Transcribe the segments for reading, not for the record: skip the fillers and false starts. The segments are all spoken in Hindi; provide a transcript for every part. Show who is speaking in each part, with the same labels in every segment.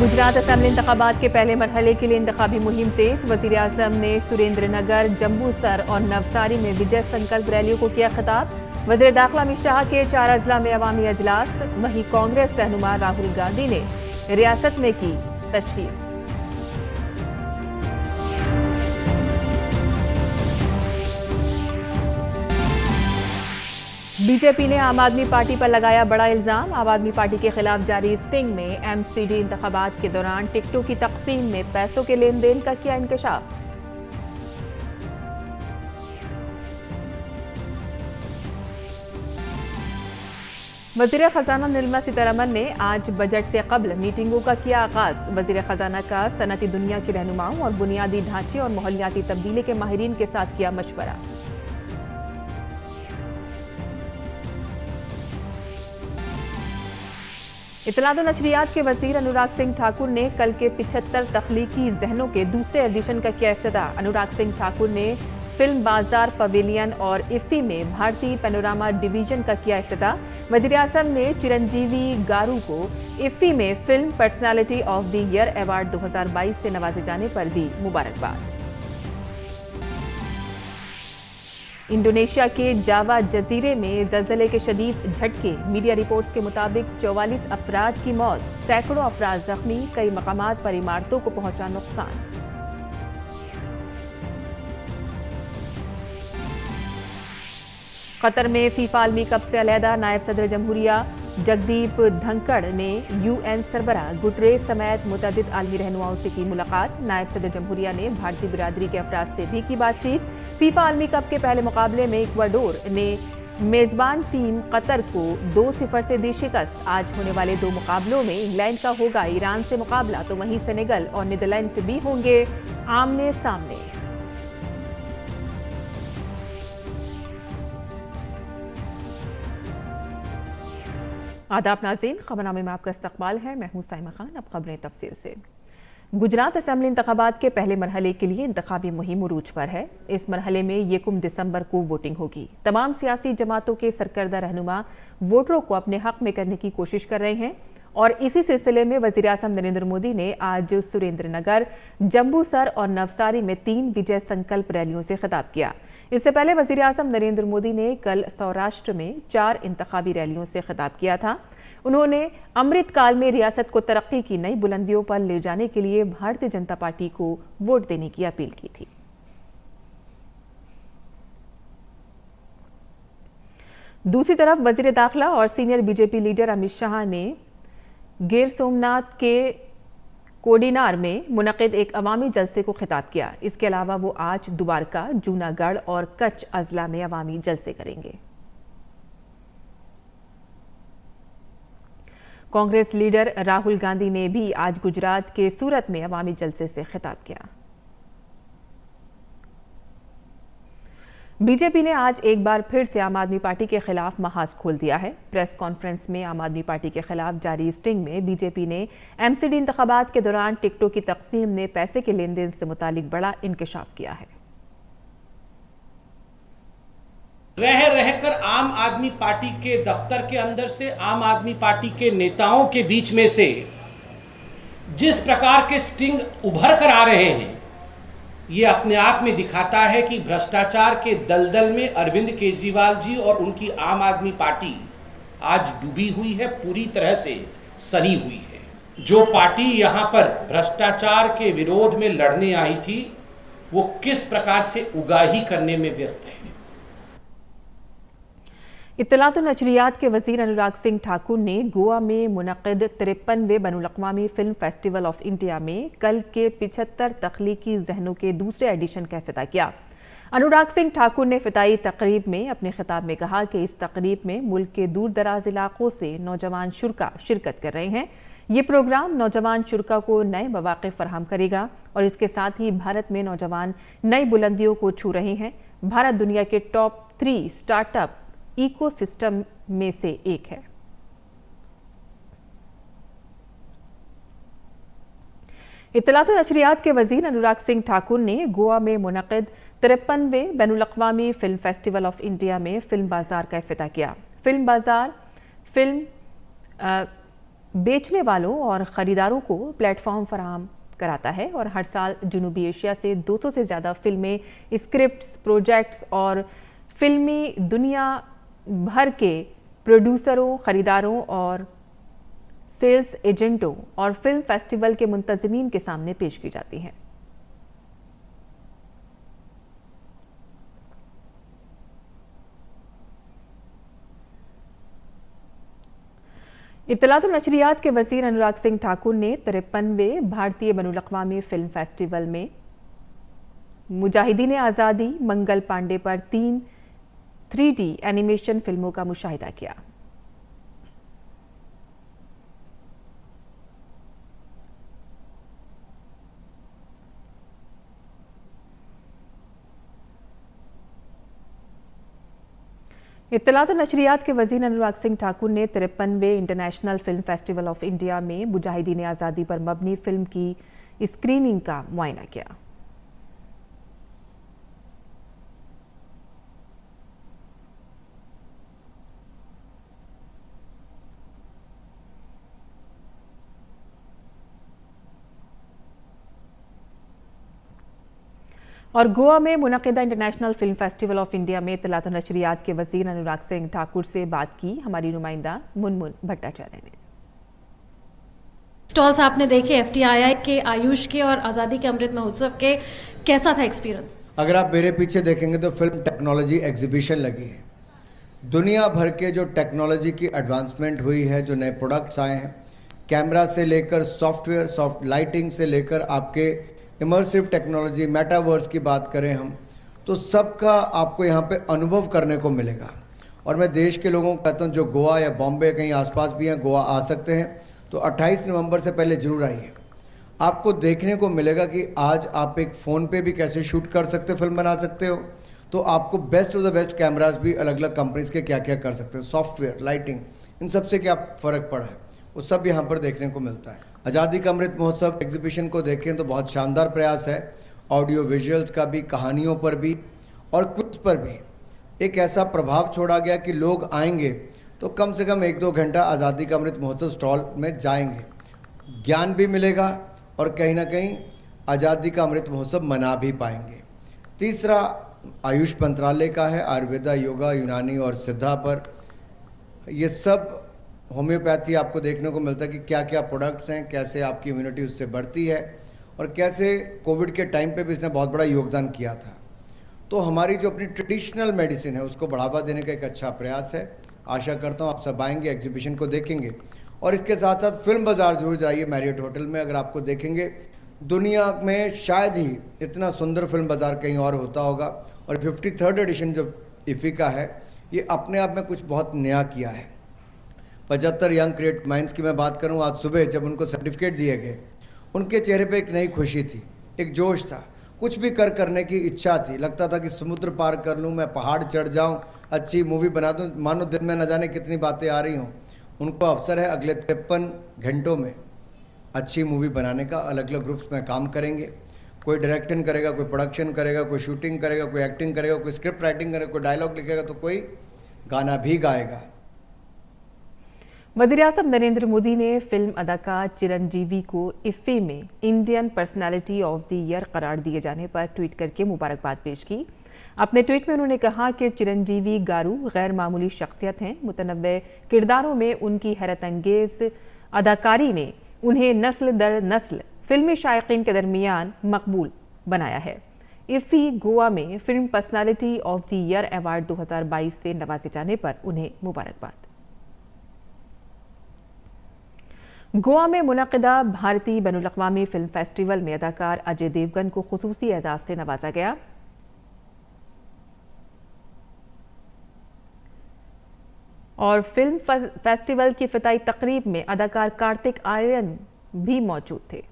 Speaker 1: गुजरात असेंबली इंतखाबात के पहले मरहले के लिए इंतखाबी मुहिम तेज। वजीर आजम ने सुरेंद्रनगर, जम्बूसर और नवसारी में विजय संकल्प रैलियों को किया खिताब। वजीर दाखिला अमित शाह के 4 अजला में अवामी अजलास। वहीं कांग्रेस रहनुमा राहुल गांधी ने रियासत में की तशहीर। बीजेपी ने आम आदमी पार्टी पर लगाया बड़ा इल्जाम। आम आदमी पार्टी के खिलाफ जारी स्टिंग में एमसीडी इंतखाबात के दौरान टिकटों की तकसीम में पैसों के लेन देन का किया इंकशाफ। वजीर खजाना निर्मला सीतारमण ने आज बजट से कबल मीटिंगों का किया आगाज। वजीर खजाना का सनती दुनिया के रहनुमाओं और बुनियादी ढांचे और माहौलियाती तब्दीली के माहिरीन के साथ किया मशवरा। इत्तलात और नशरियात के वजीर अनुराग सिंह ठाकुर ने कल के 75 तख्लीकी जहनों के दूसरे एडिशन का किया इफ्तिताह। अनुराग सिंह ठाकुर ने फिल्म बाजार पवेलियन और इफ्फी में भारतीय पैनोरामा डिवीजन का किया इफ्तिताह। वजीर आजम ने चिरंजीवी गारू को इफ्फी में film personality of the year award 2022 से नवाजे जाने पर दी मुबारकबाद। इंडोनेशिया के जावा जजीरे में ज़लज़ले के शदीद झटके। मीडिया रिपोर्ट्स के मुताबिक 44 अफराद की मौत, सैकड़ों अफराद जख्मी। कई मकामात पर इमारतों को पहुंचा नुकसान। कतर में फीफा आलमी कप से अलहदा नायब सदर जमहूरिया जगदीप धनखड़ ने यूएन सरबराह गुटरेस समेत मुतअद्दिद आलमी रहनुमाओं से की मुलाकात। नायब सदर जमहूरिया ने भारतीय बिरादरी के अफराद से भी की बातचीत। फीफा आलमी कप के पहले मुकाबले में इक्वाडोर ने मेजबान टीम कतर को 2-0 से दी शिकस्त। आज होने वाले 2 मुकाबलों में इंग्लैंड का होगा ईरान से मुकाबला, तो वहीं सेनेगल और नीदरलैंड भी होंगे आमने सामने। आदाब नाज़रीन, खबरनामे में आपका इस्तकबाल है। मैं हूं साइमा खान। अब खबरें तफसील से। गुजरात असेंबली इंतखाबात के पहले मरहले के लिए इंतखाबी मुहिम उरूज पर है। इस मरहले में 1 दिसंबर को वोटिंग होगी। तमाम सियासी जमातों के सरकर्दा रहनुमा वोटरों को अपने हक में करने की कोशिश कर रहे हैं और इसी सिलसिले में वजीर आजम नरेंद्र मोदी ने आज सुरेंद्रनगर, जम्बूसर और नवसारी में 3 विजय संकल्प रैलियों से खिताब किया। इससे पहले वजीर आजम नरेंद्र मोदी ने कल सौराष्ट्र में 4 इंतखाबी रैलियों से खिताब किया था। उन्होंने अमृत काल में रियासत को तरक्की की नई बुलंदियों पर ले जाने के लिए भारतीय जनता पार्टी को वोट देने की अपील की थी। दूसरी तरफ वजीर दाखिला और senior BJP leader Amit Shah ने गिर सोमनाथ के कोडीनार में मुनक़िद एक अवामी जलसे को खिताब किया। इसके अलावा वो आज द्वारका, जूनागढ़ और कच्छ अजला में अवामी जलसे करेंगे। कांग्रेस लीडर राहुल गांधी ने भी आज गुजरात के सूरत में अवामी जलसे से खिताब किया। बीजेपी ने आज एक बार फिर से आम आदमी पार्टी के खिलाफ महाज खोल दिया है। प्रेस कॉन्फ्रेंस में आम आदमी पार्टी के खिलाफ जारी स्टिंग में बीजेपी ने एमसीडी इंतखाबात के दौरान टिकटों की तकसीम में पैसे के लेन देन से मुतालिक बड़ा इंकशाफ किया है।
Speaker 2: रह रहकर आम आदमी पार्टी के दफ्तर के अंदर से, आम आदमी पार्टी के नेताओं के बीच में से जिस प्रकार के स्टिंग उभर कर आ रहे हैं, ये अपने आप में दिखाता है कि भ्रष्टाचार के दलदल में अरविंद केजरीवाल जी और उनकी आम आदमी पार्टी आज डूबी हुई है, पूरी तरह से सनी हुई है। जो पार्टी यहाँ पर भ्रष्टाचार के विरोध में लड़ने आई थी, वो किस प्रकार से उगाही करने में व्यस्त है।
Speaker 1: इत्तलात और नशरियात के वजीर अनुराग सिंह ठाकुर ने गोवा में मुनक़िद 53वें बैनुल-अक़वामी फिल्म फेस्टिवल ऑफ इंडिया में कल के 75 तख्लीकी जहनों के दूसरे एडिशन का इफ्तिताह किया। अनुराग सिंह ठाकुर ने इफ्तिताई तकरीब में अपने खिताब में कहा कि इस तकरीब में मुल्क के दूर दराज इलाकों से नौजवान शुरा शिरकत कर रहे हैं। ये प्रोग्राम नौजवान शुरा को नए मौक़े फराहम करेगा और इसके साथ ही भारत में नौजवान नई बुलंदियों को छू रहे हैं। भारत दुनिया के टॉप 3 स्टार्टअप इकोसिस्टम में से एक है। इत्तलात और नशरियात के वजीर अनुराग सिंह ठाकुर ने गोवा में मुनक़िद 53वें बैनुल-अक़वामी फिल्म फेस्टिवल ऑफ इंडिया में फिल्म बाजार का इफ्तिताह किया। फिल्म बाजार फिल्म बेचने वालों और ख़रीदारों को प्लेटफॉर्म फराहम कराता है और हर साल जनूबी एशिया से 200 से ज़्यादा फिल्में, स्क्रिप्ट्स, प्रोजेक्ट्स और फिल्मी दुनिया भर के प्रोड्यूसरों, ख़रीदारों और सेल्स एजेंटों और फिल्म फेस्टिवल के मुंतज़मीन के सामने पेश की जाती हैं। इत्तलात और नशरियात के वज़ीर अनुराग सिंह ठाकुर ने 53वें भारतीय बैनुल-अक़वामी फिल्म फेस्टिवल में मुजाहिदीन आज़ादी मंगल पांडे पर 3 3D एनिमेशन फिल्मों का मुशाहिदा किया। इत्तलात और नशरियात के वज़ीर अनुराग सिंह ठाकुर ने 53वें international film festival of India में मुजाहिदीन आज़ादी पर मबनी फिल्म की स्क्रीनिंग का मुआयना किया। और गोवा में मुनक़िदा international film festival of India में इत्तलात और नशरियात के वज़ीर अनुराग सिंह ठाकुर से बात की हमारी नुमाइंदा मुनमुन भट्टाचार्य ने।
Speaker 3: स्टॉल्स आपने देखे FTII के, आयुष के और आज़ादी के अमृत महोत्सव के, कैसा था एक्सपीरियंस?
Speaker 4: अगर आप मेरे पीछे देखेंगे तो फिल्म टेक्नोलॉजी एग्जीबिशन लगी है। दुनिया भर के जो टेक्नोलॉजी की एडवांसमेंट हुई है, जो नए प्रोडक्ट्स आए हैं, कैमरा से लेकर सॉफ्टवेयर, सॉफ्ट लाइटिंग से लेकर आपके इमर्सिव टेक्नोलॉजी, मेटावर्स की बात करें हम, तो सबका आपको यहाँ पे अनुभव करने को मिलेगा। और मैं देश के लोगों को कहता हूँ जो गोवा या बॉम्बे कहीं आसपास भी हैं, गोवा आ सकते हैं तो 28 नवंबर से पहले ज़रूर आइए। आपको देखने को मिलेगा कि आज आप एक फ़ोन पे भी कैसे शूट कर सकते हो, फिल्म बना सकते हो, तो आपको best of the best cameras भी अलग अलग कंपनीज़ के क्या क्या कर सकते हो, सॉफ्टवेयर, लाइटिंग, इन सब से क्या फ़र्क पड़ा है वो सब यहाँ पर देखने को मिलता है। आज़ादी का अमृत महोत्सव एग्जीबिशन को देखें तो बहुत शानदार प्रयास है, ऑडियो विजुअल्स का भी, कहानियों पर भी और क्विज पर भी एक ऐसा प्रभाव छोड़ा गया कि लोग आएंगे तो कम से कम 1-2 घंटा आज़ादी का अमृत महोत्सव स्टॉल में जाएंगे, ज्ञान भी मिलेगा और कहीं ना कहीं आज़ादी का अमृत महोत्सव मना भी पाएंगे। तीसरा आयुष मंत्रालय का है, आयुर्वेदा, योगा, यूनानी और सिद्धा पर ये सब, होम्योपैथी आपको देखने को मिलता है कि क्या क्या प्रोडक्ट्स हैं, कैसे आपकी इम्यूनिटी उससे बढ़ती है और कैसे कोविड के टाइम पे भी इसने बहुत बड़ा योगदान किया था। तो हमारी जो अपनी ट्रेडिशनल मेडिसिन है उसको बढ़ावा देने का एक अच्छा प्रयास है। आशा करता हूँ आप सब आएंगे, एग्जीबिशन को देखेंगे और इसके साथ साथ फिल्म बाज़ार जरूर जाइए। मैरियट होटल में अगर आपको देखेंगे, दुनिया में शायद ही इतना सुंदर फिल्म बाज़ार कहीं और होता होगा। और 53rd एडिशन जो इफ़ी का है, ये अपने आप में कुछ बहुत नया किया है। 75 यंग क्रिएट माइंड्स की मैं बात करूं, आज सुबह जब उनको सर्टिफिकेट दिए गए, उनके चेहरे पे एक नई खुशी थी, एक जोश था, कुछ भी करने की इच्छा थी। लगता था कि समुद्र पार कर लूं, मैं पहाड़ चढ़ जाऊं, अच्छी मूवी बना दूं, मानो दिन में न जाने कितनी बातें आ रही हों। उनको अवसर है अगले 53 घंटों में अच्छी मूवी बनाने का। अलग अलग ग्रुप्स में काम करेंगे, कोई डायरेक्शन करेगा, कोई प्रोडक्शन करेगा, कोई शूटिंग करेगा, कोई एक्टिंग करेगा, कोई स्क्रिप्ट राइटिंग करेगा, कोई डायलॉग लिखेगा, तो कोई गाना भी गाएगा।
Speaker 1: वज़ीर-ए-आज़म नरेंद्र मोदी ने फिल्म अदाकार चिरंजीवी को इफ़ी में Indian personality of the year करार दिए जाने पर ट्वीट करके मुबारकबाद पेश की। अपने ट्वीट में उन्होंने कहा कि चिरंजीवी गारू गैर मामूली शख्सियत हैं। मुतनव्वे किरदारों में उनकी हैरत अंगेज अदाकारी ने उन्हें नस्ल दर नस्ल फिल्मी शायकीन के दरमियान मकबूल बनाया है। इफ़ी गोवा में film personality of the year award 2022 से नवाजे जाने पर उन्हें मुबारकबाद। गोवा में मुनक़िदा भारतीय बैनुल-अक़वामी फिल्म फेस्टिवल में अदाकार अजय देवगन को खुसूसी एजाज़ से नवाजा गया। और फिल्म फेस्टिवल की इफ्तिताई तकरीब में अदाकार कार्तिक आर्यन भी मौजूद थे।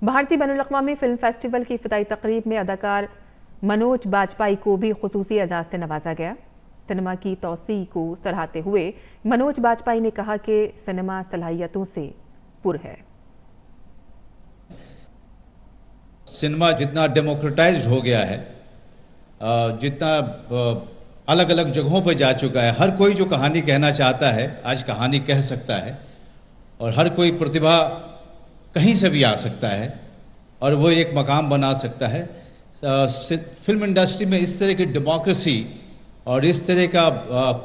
Speaker 1: भारतीय बैनुल-अक़वामी फिल्म फेस्टिवल की इफ्तिताई तकरीब में अदाकार मनोज बाजपेयी को भी खुसूसी एजाज़ से नवाजा गया। सिनेमा की तौसी को सराहते हुए मनोज बाजपेयी ने कहा कि सिनेमा सलाहियतों से पुर है।
Speaker 5: सिनेमा जितना डेमोक्रेटाइज्ड हो गया है, जितना अलग अलग जगहों पर जा चुका है। हर कोई जो कहानी कहना चाहता है आज कहानी कह सकता है, और हर कोई प्रतिभा कहीं से भी आ सकता है और वो एक मकाम बना सकता है। फिल्म इंडस्ट्री में इस तरह की डेमोक्रेसी और इस तरह का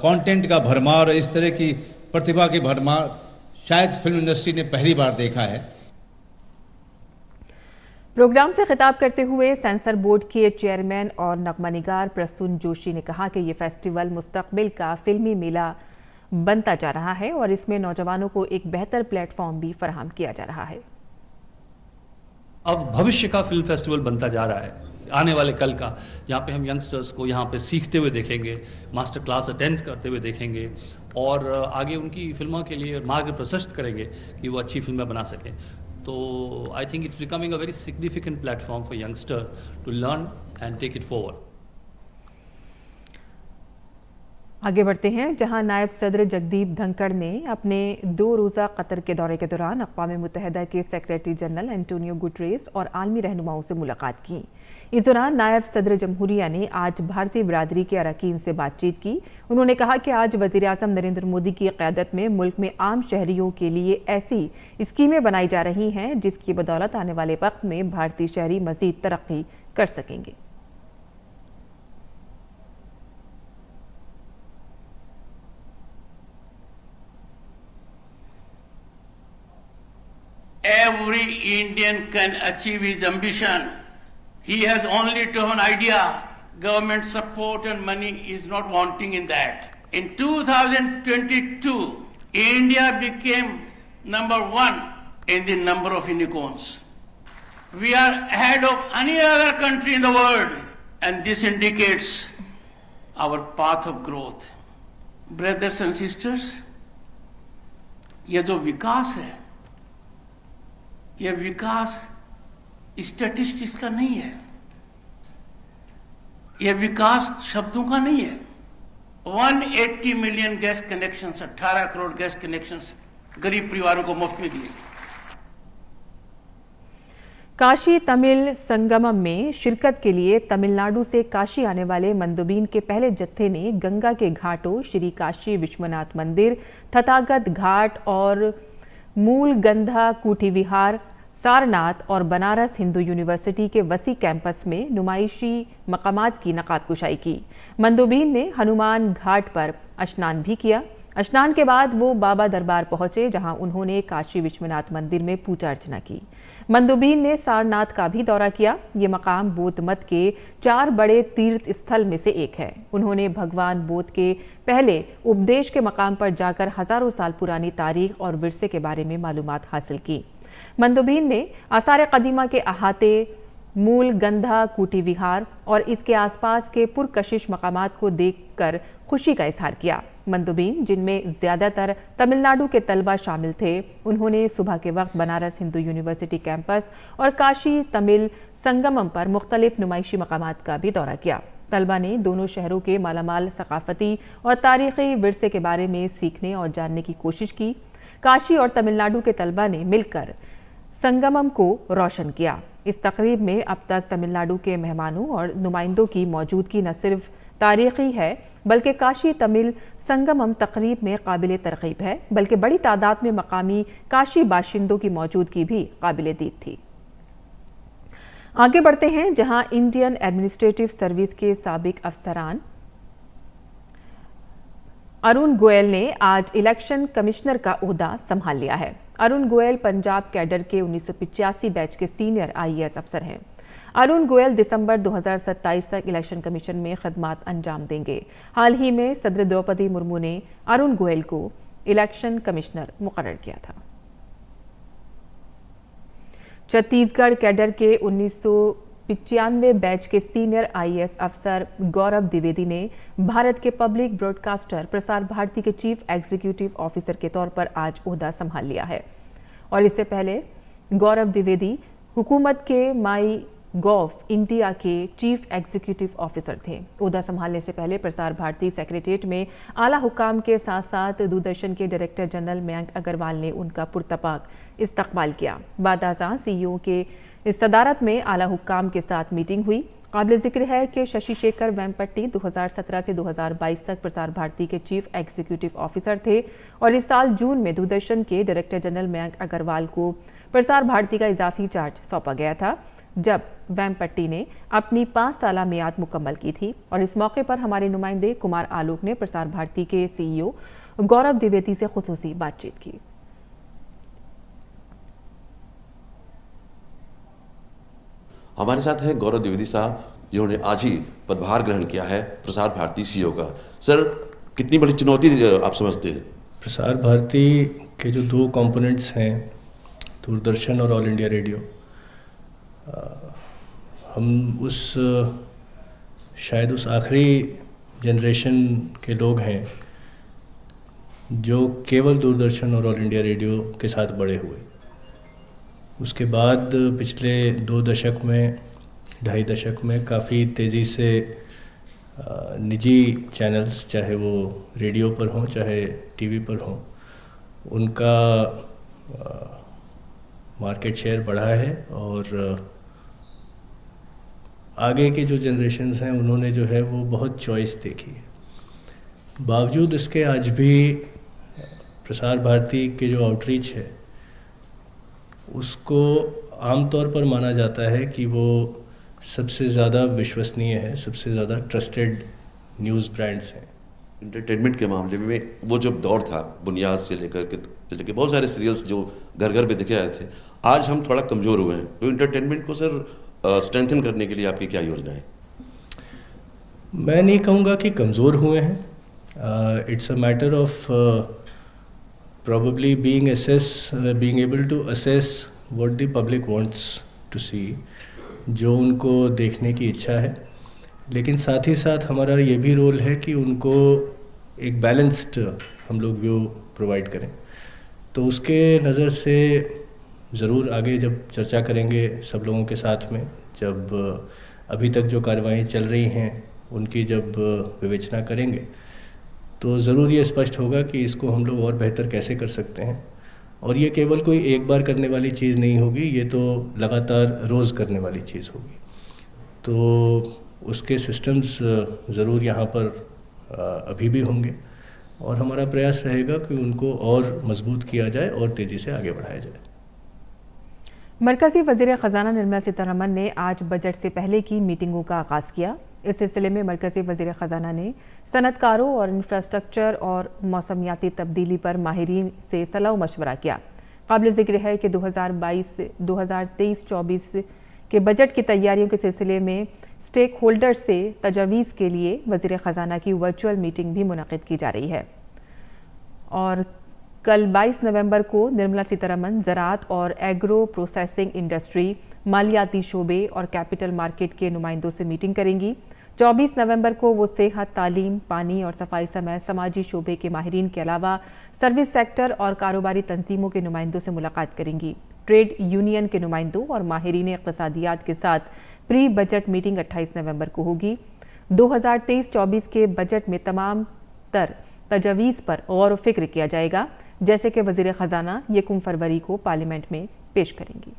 Speaker 5: कंटेंट का भरमार और इस तरह की प्रतिभा की भरमार शायद फिल्म इंडस्ट्री ने पहली बार देखा है।
Speaker 1: प्रोग्राम से खिताब करते हुए सेंसर बोर्ड के चेयरमैन और नगमा निगार प्रसून जोशी ने कहा कि ये फेस्टिवल मुस्तकबिल का फिल्मी मेला बनता जा रहा है और इसमें नौजवानों को एक बेहतर प्लेटफॉर्म भी फराहम किया जा रहा है।
Speaker 6: अब भविष्य का फिल्म फेस्टिवल बनता जा रहा है, आने वाले कल का। यहाँ पे हम यंगस्टर्स को यहाँ पे सीखते हुए देखेंगे, मास्टर क्लास अटेंड करते हुए देखेंगे और आगे उनकी फिल्मों के लिए मार्ग प्रशस्त करेंगे कि वो अच्छी फिल्में बना सकें। तो I think it's becoming a very significant platform for youngster to learn and take it forward.
Speaker 1: आगे बढ़ते हैं, जहां नायब सदर जगदीप धनखड़ ने अपने 2 रोज़ा कतर के दौरे के दौरान अक़वाम मुत्तहिदा के सेक्रेटरी जनरल एंटोनियो गुटरेस और आलमी रहनुमाओं से मुलाकात की। इस दौरान नायब सदर जमहूरिया ने आज भारतीय बिरादरी के अरकान से बातचीत की। उन्होंने कहा कि आज वज़ीर आज़म नरेंद्र मोदी की क़यादत में मुल्क में आम शहरियों के लिए ऐसी स्कीमें बनाई जा रही हैं जिसकी बदौलत आने वाले वक्त में भारतीय शहरी मज़ीद तरक्की कर सकेंगे।
Speaker 7: Every Indian can achieve his ambition. He has only to have an idea. Government support and money is not wanting in that. In 2022, India became #1 in the number of unicorns. We are ahead of any other country in the world, and this indicates our path of growth. Brothers and sisters, ये जो विकास है, यह विकास स्टैटिस्टिक्स का नहीं है, यह विकास शब्दों का नहीं है। 180 million gas connections, 18 crore gas connections गरीब परिवारों को मुफ्त में दिए।
Speaker 1: काशी तमिल संगमम में शिरकत के लिए तमिलनाडु से काशी आने वाले मंदोबीन के पहले जत्थे ने गंगा के घाटों श्री काशी विश्वनाथ मंदिर, तथागत घाट और मूलगंधा कूटी विहार, सारनाथ और बनारस हिंदू यूनिवर्सिटी के वसी कैंपस में नुमाइशी मकामात की नकाब कुशाई की। मंदोबीन ने हनुमान घाट पर स्नान भी किया। स्नान के बाद वो बाबा दरबार पहुंचे, जहां उन्होंने काशी विश्वनाथ मंदिर में पूजा अर्चना की। मंदोबीन ने सारनाथ का भी दौरा किया। ये मकाम बौद्ध मत के 4 बड़े तीर्थ स्थल में से एक है। उन्होंने भगवान बौद्ध के पहले उपदेश के मकाम पर जाकर हजारों साल पुरानी तारीख और विरसे के बारे में मालूमात हासिल की। मंदोबीन ने आसार कदीमा के अहाते, मूल गंधा कूटी विहार और इसके आसपास के पुरकशिश मकामात को देखकर खुशी का इजहार किया। मंदोबीन, जिनमें ज्यादातर तमिलनाडु के तलबा शामिल थे, उन्होंने सुबह के वक्त बनारस हिंदू यूनिवर्सिटी कैंपस और काशी तमिल संगमम पर मुख्तलिफ नुमाइशी मकामात का भी दौरा किया। तलबा ने दोनों शहरों के मालामाल सकाफती और तारीखी विरसे के बारे में सीखने और जानने की कोशिश की। काशी और तमिलनाडु के तलबा ने मिलकर संगमम को रोशन किया। इस तकरीब में अब तक तमिलनाडु के मेहमानों और नुमाइंदों की मौजूदगी न सिर्फ तारीखी है, बल्कि काशी तमिल संगमम तकरीब में काबिल तरकीब है, बल्कि बड़ी तादाद में मकामी काशी बाशिंदों की मौजूदगी भी काबिल दीद थी। आगे बढ़ते हैं, जहां इंडियन एडमिनिस्ट्रेटिव सर्विस के साबिक अफसरान अरुण गोयल ने आज इलेक्शन कमिश्नर का ओहदा संभाल लिया है। अरुण गोयल पंजाब कैडर के 1985 बैच के सीनियर IAS अफसर हैं। अरुण गोयल दिसंबर 2027 तक इलेक्शन कमीशन में खदमात अंजाम देंगे। हाल ही में सदर द्रौपदी मुर्मू ने अरुण गोयल को इलेक्शन कमिश्नर मुकर्रर किया था। छत्तीसगढ़ कैडर के 1995 बैच के सीनियर IAS अफसर गौरव द्विवेदी ने भारत के पब्लिक ब्रॉडकास्टर प्रसार भारती के चीफ एग्जीक्यूटिव ऑफिसर के तौर पर आज ओहदा संभाल लिया है। और इससे पहले गौरव द्विवेदी हुकूमत के माई गॉव इंडिया के चीफ एग्जीक्यूटिव ऑफिसर थे। ओहदा संभालने से पहले प्रसार भारती सेक्रेटेरिएट में आला हुकाम के साथ साथ दूरदर्शन के डायरेक्टर जनरल मयंक अग्रवाल ने उनका पुरतपाक इस्तकबाल किया। बाद अज़ां CEO के इस सदारत में आला हुकाम के साथ मीटिंग हुई। काबिल जिक्र है कि शशि शेखर वेम्पट्टी 2017 से 2022 तक प्रसार भारती के चीफ एग्जीक्यूटिव ऑफिसर थे और इस साल जून में दूरदर्शन के डायरेक्टर जनरल मयंक अग्रवाल को प्रसार भारती का इजाफी चार्ज सौंपा गया था, जब वेम्पट्टी ने अपनी 5 साला मियाद मुकम्मल की थी। और इस मौके पर हमारे नुमाइंदे कुमार आलोक ने प्रसार भारती के CEO गौरव द्विवेदी से खुसूसी बातचीत की।
Speaker 8: हमारे साथ हैं गौरव द्विवेदी साहब, जिन्होंने आज ही पदभार ग्रहण किया है प्रसार भारती CEO का। सर, कितनी बड़ी चुनौती आप समझते हैं?
Speaker 9: प्रसार भारती के जो 2 कंपोनेंट्स हैं, दूरदर्शन और ऑल इंडिया रेडियो, हम शायद उस आखिरी जनरेशन के लोग हैं जो केवल दूरदर्शन और ऑल इंडिया रेडियो के साथ बड़े हुए। उसके बाद पिछले 2 दशक में, 2.5 दशक में काफ़ी तेज़ी से निजी चैनल्स, चाहे वो रेडियो पर हों चाहे टीवी पर हों, उनका मार्केट शेयर बढ़ा है। और आगे के जो जनरेशन्स हैं उन्होंने जो है वो बहुत चॉइस देखी है। बावजूद इसके आज भी प्रसार भारती के जो आउटरीच है उसको आमतौर पर माना जाता है कि वो सबसे ज़्यादा विश्वसनीय है, सबसे ज़्यादा ट्रस्टेड न्यूज़ ब्रांड्स हैं।
Speaker 8: इंटरटेनमेंट के मामले में वो जो दौर था, बुनियाद से लेकर बहुत सारे सीरियल्स जो घर घर पे दिखे आए थे, आज हम थोड़ा कमज़ोर हुए हैं। तो इंटरटेनमेंट को सर स्ट्रेंथन करने के लिए आपकी क्या योजना है?
Speaker 9: मैं नहीं कहूँगा कि कमज़ोर हुए हैं। It's a matter of probably being able to assess what the public wants to see, जो उनको देखने की इच्छा है। लेकिन साथ ही साथ हमारा ये भी रोल है कि उनको एक बैलेंस्ड हम लोग व्यू प्रोवाइड करें। तो उसके नज़र से ज़रूर आगे जब चर्चा करेंगे सब लोगों के साथ में, जब अभी तक जो कार्रवाई चल रही हैं उनकी जब विवेचना करेंगे, तो ज़रूर ये स्पष्ट होगा कि इसको हम लोग और बेहतर कैसे कर सकते हैं। और ये केवल कोई एक बार करने वाली चीज़ नहीं होगी, ये तो लगातार रोज़ करने वाली चीज़ होगी। तो उसके सिस्टम्स ज़रूर यहाँ पर अभी भी होंगे और हमारा प्रयास रहेगा कि उनको और मजबूत किया जाए और तेज़ी से आगे बढ़ाया जाए।
Speaker 1: मरकज़ी वज़ीर ख़ज़ाना निर्मला सीतारमण ने आज बजट से पहले की मीटिंगों का आगाज़ किया। इस सिलसिले में मरकज़ी वज़ीर ख़ज़ाना ने सनतकारों और इंफ्रास्ट्रक्चर और मौसमियाती तब्दीली पर माहिरीन से सलाह मशवरा किया। काबिल ज़िक्र है कि 2023-24 के बजट की तैयारियों के सिलसिले में स्टेक होल्डर से तजावीज़ के लिए वज़ीर ख़ज़ाना की वर्चुअल मीटिंग भी मुनक़िद की जा रही है। और कल 22 नवंबर को निर्मला सीतारमण ज़राअत और एग्रो प्रोसेसिंग इंडस्ट्री, मालियाती शोबे और कैपिटल मार्केट के नुमाइंदों से मीटिंग करेंगी। 24 नवंबर को वो सेहत, तालीम, पानी और सफाई समेत समाजी शोबे के माहिरीन के अलावा सर्विस सेक्टर और कारोबारी तंजीमों के नुमाइंदों से मुलाकात करेंगी। ट्रेड यूनियन के नुमाइंदों और माहिरीन इक़्तिसादियात के साथ प्री बजट मीटिंग 28 नवंबर को होगी। 2023-24 के बजट में तमाम तर तजावीज़ पर गौर व फिक्र किया जाएगा, जैसे कि वज़ीर ख़ज़ाना 1 फरवरी को पार्लियामेंट में पेश करेंगी।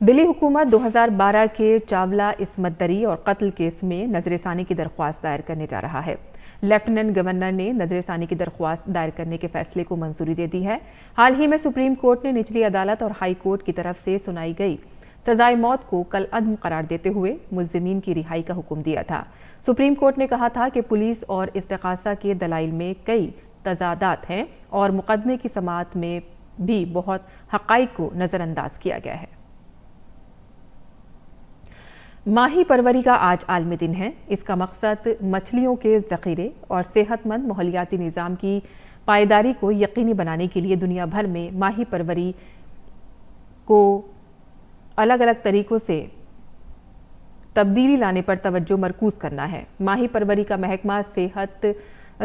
Speaker 1: दिल्ली हुकूमत 2012 के चावला इस्मत दरी और कत्ल केस में नज़रसानी की दरख्वास्त दायर करने जा रहा है। लेफ्टिनेंट गवर्नर ने नज़रसानी की दरख्वास्त दायर करने के फैसले को मंजूरी दे दी है। हाल ही में सुप्रीम कोर्ट ने निचली अदालत और हाई कोर्ट की तरफ से सुनाई गई सजाए मौत को कल अदम करार देते हुए मुल्जिमीन की रिहाई का हुक्म दिया था। सुप्रीम कोर्ट ने कहा था कि पुलिस और इस्तिग़ासा के दलाइल में कई तजादात हैं और मुकदमे की समाअत में भी बहुत हक़ाइक़ को नज़रअंदाज किया गया है। माही परवरी का आज आलमी दिन है। इसका मकसद मछलियों के ज़ख़ीरे और सेहतमंद माहौलियाती निज़ाम की पायदारी को यकीनी बनाने के लिए दुनिया भर में माही परवरी को अलग अलग तरीक़ों से तब्दीली लाने पर तवज्जो मरकूज़ करना है। माही परवरी का महकमा सेहत,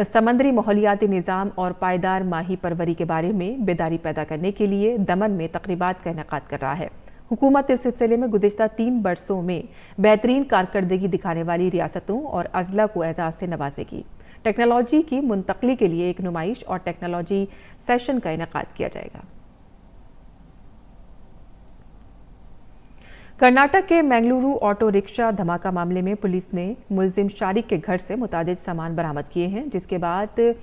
Speaker 1: समंदरी माहौलियाती निज़ाम और पायदार माही परवरी के बारे में बेदारी पैदा करने के लिए दमन में तक़रीबात का इनेकाद कर रहा है। हुकूमत इस सिलसिले में गुज़िश्ता 3 बरसों में बेहतरीन कारकर्दगी दिखाने वाली रियासतों और अज़ला को एजाज़ से नवाजेगी। टेक्नोलॉजी की मुंतकली के लिए एक नुमाइश और टेक्नोलॉजी सेशन का इनेकाद किया जाएगा। कर्नाटक के मंगलुरु ऑटो रिक्शा धमाका मामले में पुलिस ने मुलजिम शारिक के घर से मुतादिद सामान बरामद किए हैं, जिसके बाद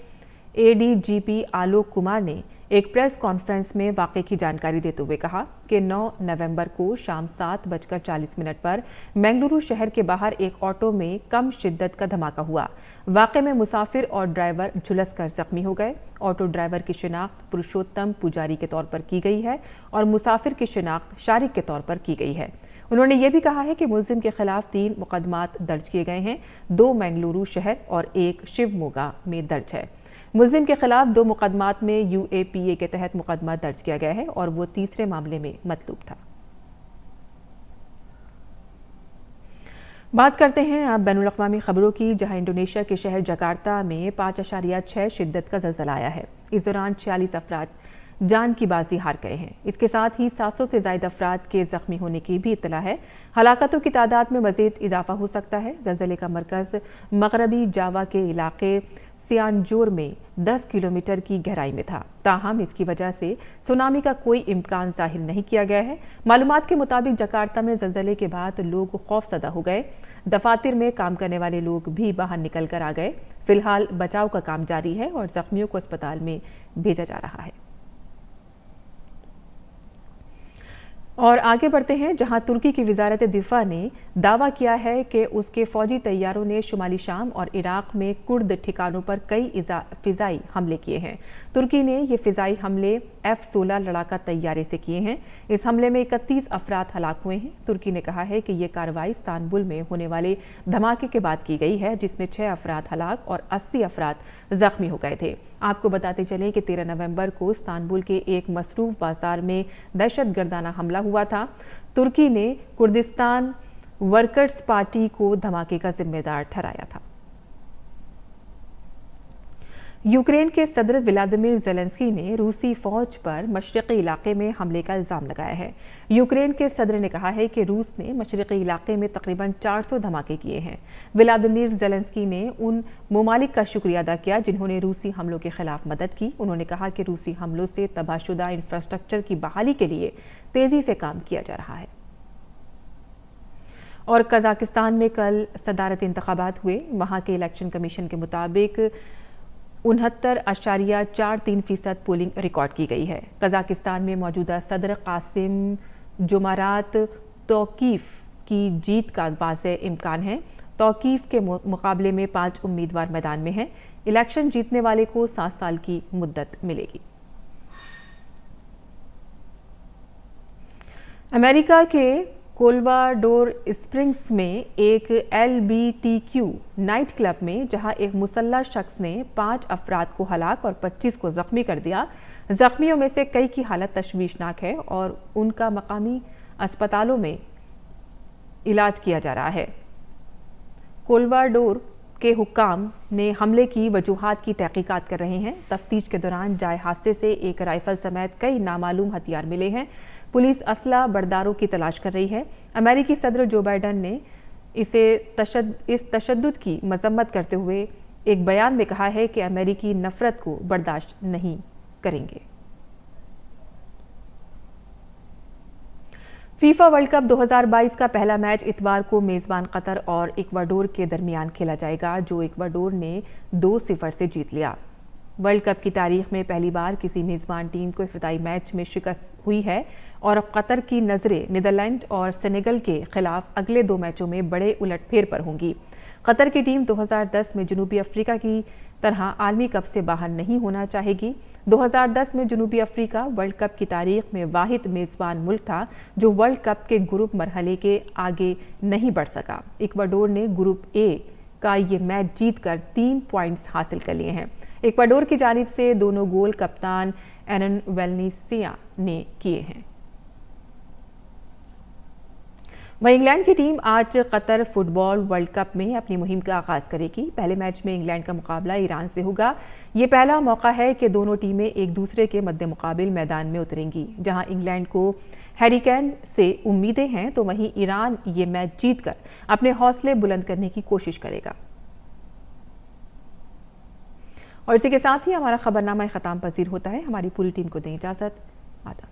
Speaker 1: एडीजीपी आलोक कुमार ने एक प्रेस कॉन्फ्रेंस में वाक़े की जानकारी देते हुए कहा कि 9 नवंबर को शाम 7:40 पर मंगलुरु शहर के बाहर एक ऑटो में कम शिद्दत का धमाका हुआ। वाक़े में मुसाफिर और ड्राइवर झुलसकर जख्मी हो गए। ऑटो ड्राइवर की शिनाख्त पुरुषोत्तम पुजारी के तौर पर की गई है और मुसाफिर की शिनाख्त शारिक के तौर पर की गई है। उन्होंने ये भी कहा है कि मुलजिम के खिलाफ 3 मुकदमात दर्ज किए गए हैं, 2 मंगलुरु शहर और 1 शिवमोगा में दर्ज है। मुलजिम के खिलाफ 2 मुकदमात में यूएपीए के तहत मुकदमा दर्ज किया गया है और वो तीसरे मामले में मतलूब था। बात करते हैं अब बैनुल अक़वामी खबरों की, जहां इंडोनेशिया के शहर जकार्ता में 5.6 शिद्दत का ज़लज़ला आया है। इस दौरान 46 अफराद जान की बाजी हार गए हैं। इसके साथ ही 700 से ज़ायद अफराद के जख्मी होने की भी इत्तला है। हलाकतों की तादाद में मज़ीद इजाफा हो सकता है। ज़लज़ले का मरकज़ मगरबी जावा के इलाके सियानजोर में 10 किलोमीटर की गहराई में था। ताहम इसकी वजह से सुनामी का कोई इम्कान जाहिर नहीं किया गया है। मालूमात के मुताबिक जकार्ता में ज़लज़ले के बाद लोग खौफज़दा हो गए। दफातर में काम करने वाले लोग भी बाहर निकल कर आ गए। फिलहाल बचाव का काम जारी है और जख्मियों को अस्पताल में भेजा जा रहा है। और आगे बढ़ते हैं, जहां तुर्की की वजारत दिफा ने दावा किया है कि उसके फौजी तैयारों ने शुमाली शाम और इराक में कुर्द ठिकानों पर कई फ़िज़ाई हमले किए हैं। तुर्की ने ये फ़िज़ाई हमले F-16 लड़ाका तैयारे से किए हैं। इस हमले में 31 अफराद हलाक हुए हैं। तुर्की ने कहा है कि ये कार्रवाई इस्तांबुल में होने वाले धमाके के बाद की गई है, जिसमें 6 अफराद हलाक और 80 अफराद जख्मी हो गए थे। आपको बताते चलें कि 13 नवंबर को इस्तांबुल के एक मसरूफ बाजार में दहशतगर्दाना हमला हुआ था। तुर्की ने कुर्दिस्तान वर्कर्स पार्टी को धमाके का जिम्मेदार ठहराया था। यूक्रेन के सदर व्लादिमीर ज़ेलेंस्की ने रूसी फौज पर मशरक़ी इलाके में हमले का इल्ज़ाम लगाया है। यूक्रेन के सदर ने कहा है कि रूस ने मशरक़ी इलाके में तकरीबन 400 धमाके किए हैं। व्लादिमीर ज़ेलेंस्की ने उन ममालिक का शुक्रिया अदा किया जिन्होंने रूसी हमलों के खिलाफ मदद की। उन्होंने कहा कि रूसी हमलों से तबाहशुदा इंफ्रास्ट्रक्चर की बहाली के लिए तेज़ी से काम किया जा रहा है। और कज़ाकिस्तान में कल सदारती इंतखाबात हुए। वहाँ के इलेक्शन कमीशन के मुताबिक 69.43% पोलिंग रिकॉर्ड की गई है। कज़ाकिस्तान में मौजूदा सदर कासिम जोमारात तौकीफ की जीत का वाज़ेह इम्कान है। तौकीफ के मुकाबले में 5 उम्मीदवार मैदान में हैं। इलेक्शन जीतने वाले को 7 साल की मुद्दत मिलेगी। अमेरिका के कोलवाडोर स्प्रिंग्स में एक LBTQ नाइट क्लब में जहां एक मुसल्लह शख्स ने 5 अफराद को हलाक और 25 को जख्मी कर दिया। जख्मियों में से कई की हालत तशवीशनाक है और उनका मकामी अस्पतालों में इलाज किया जा रहा है। कोलवाडोर के हुक्काम ने हमले की वजूहात की तहकीकात कर रहे हैं। तफ्तीश के दौरान जाए हादसे से एक राइफल समेत कई नामालूम हथियार मिले हैं। पुलिस असला बरदारों की तलाश कर रही है। अमेरिकी सदर जो बाइडन ने इस तशद्दुद की मजम्मत करते हुए एक बयान में कहा है कि अमेरिकी नफरत को बर्दाश्त नहीं करेंगे। फीफा वर्ल्ड कप 2022 का पहला मैच इतवार को मेज़बान कतर और इक्वाडोर के दरमियान खेला जाएगा, जो इक्वाडोर ने 2-0 से जीत लिया। वर्ल्ड कप की तारीख में पहली बार किसी मेज़बान टीम को इफ्तिताई मैच में शिकस्त हुई है और अब कतर की नज़रें नीदरलैंड और सेनेगल के खिलाफ अगले 2 मैचों में बड़े उलटफेर पर होंगी। कतर की टीम 2010 में जनूबी अफ्रीका की तरह आलमी कप से बाहर नहीं होना चाहेगी। 2010 में जनूबी अफ्रीका वर्ल्ड कप की तारीख में वाहिद मेज़बान मुल्क था जो वर्ल्ड कप के ग्रुप मरहले के आगे नहीं बढ़ सका। इक्वाडोर ने ग्रुप ए का ये मैच जीतकर 3 पॉइंट्स हासिल कर लिए हैं। इक्वाडोर की जानिब से दोनों गोल कप्तान एनन वेलनिसिया ने किए हैं। वहीं इंग्लैंड की टीम आज कतर फुटबॉल वर्ल्ड कप में अपनी मुहिम का आगाज करेगी। पहले मैच में इंग्लैंड का मुकाबला ईरान से होगा। ये पहला मौका है कि दोनों टीमें एक दूसरे के मद्दे मुकाबिल मैदान में उतरेंगी। जहां इंग्लैंड को हैरिकेन से उम्मीदें हैं तो वहीं ईरान ये मैच जीतकर अपने हौसले बुलंद करने की कोशिश करेगा। और इसी के साथ ही हमारा खबरनामा ख़त्म पजीर होता है। हमारी पूरी टीम को दें इजाज़त। आदाब।